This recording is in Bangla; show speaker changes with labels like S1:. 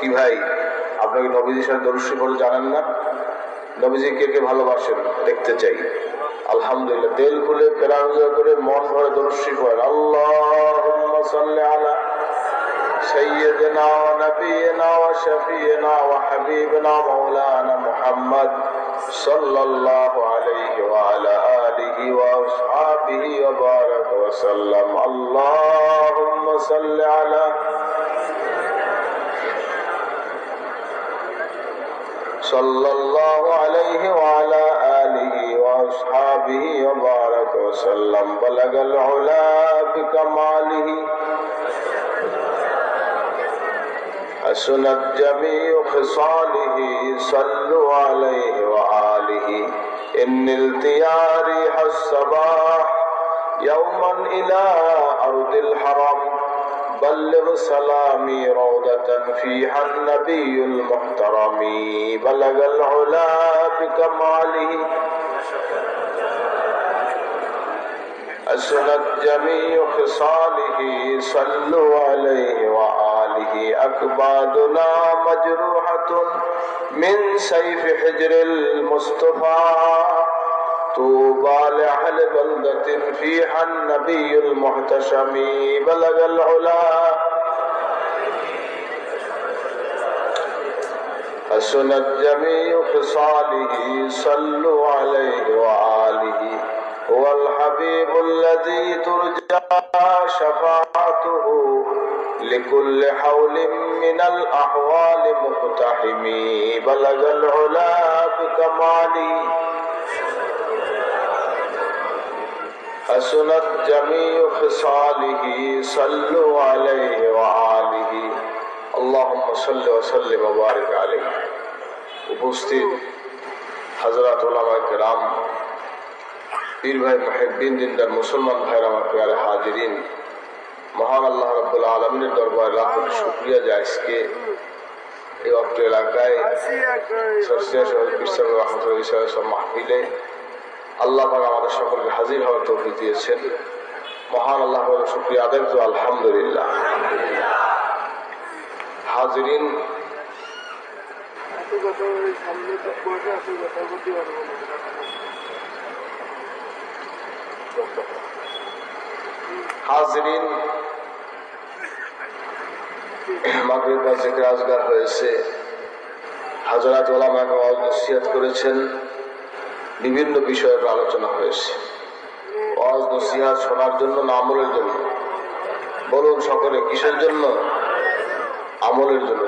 S1: কি ভাই, আপনাকে নবীজির সাথে দরুদ শরীফ পড়তে জানেন না? নবীজি কে কে ভালোবাসেন দেখতে চাই। আলহামদুলিল্লাহ, দিল খুলে প্রাণ করে মন ভরে দরুদ শরীফ পড়েন। আল্লাহুম্মা সাল্লি আলা সাইয়্যিদিনা ওয়া নাবিয়িনা ওয়া শাফিয়িনা ওয়া হাবিবিনা মাওলানা মুহাম্মদ সাল্লাল্লাহু আলাইহি ওয়া আলা আলিহি ওয়া আসহাবিহি ওয়া বারাকা ওয়া সাল্লাম। আল্লাহুম্মা সাল্লি আলা সাল্লাল্লাহু আলাইহি ওয়া আলা আলিহি ওয়া আসহাবিহি ওয়া বারাকা ওয়া সাল্লাম। বালাগাল উলা বিকামালিহি حسنت جميع خصاله صلوا عليه وآله إن التياريح الصباح يوما إلى أرض الحرم بلغ سلامي روضة فيها النبي المحترم بلغ العلا بكماله حسنت جميع خصاله صلوا عليه وآله أكبادنا مجروحة من سيف حجر المصطفى طوبى لأهل بلدة فيها النبي المحتشم بلغ العلا حسنت جميع خصاله صلوا عليه وآله هو الحبيب الذي ترجى شفاعته لكل حول من الأحوال مقتحم بلغ العلا بكماله حسنت جميع خصاله صلوا عليه وآله اللهم صل وسلم وبارك عليه। উপস্থিত হযরত উলামায়ে কেরাম, পীর ভাই, মুহিব্বিন, দিনদার মুসলমান ভাইরা, আমার প্রিয় হাজিরিন, মহান আল্লাহ রাব্বুল আলামিনের দরবারে লাখ কোটি শুকরিয়া যে আজকে এই অত্র এলাকায় সরসিয়া শহীদ পীর সাহেব রহমতুল্লাহ সব মাহফিলে আল্লাহ পাক আমাদের সকলকে হাজির হওয়ার তৌফিক দিয়েছেন। মহান আল্লাহ পাকের শুকরিয়া আদায় করতে আলহামদুলিল্লাহ। হাজিরিন, হাজিরিন, মাগরিব বা জিকির আজগার হয়েছে, হযরত উলামায়ে ওয়াজ নসিহত করেছেন, বিভিন্ন বিষয়ের আলোচনা হয়েছে। ওয়াজ নসিহত শোনার জন্য না আমলের জন্য? বলুন সকলে, কিসের জন্য? আমলের জন্য।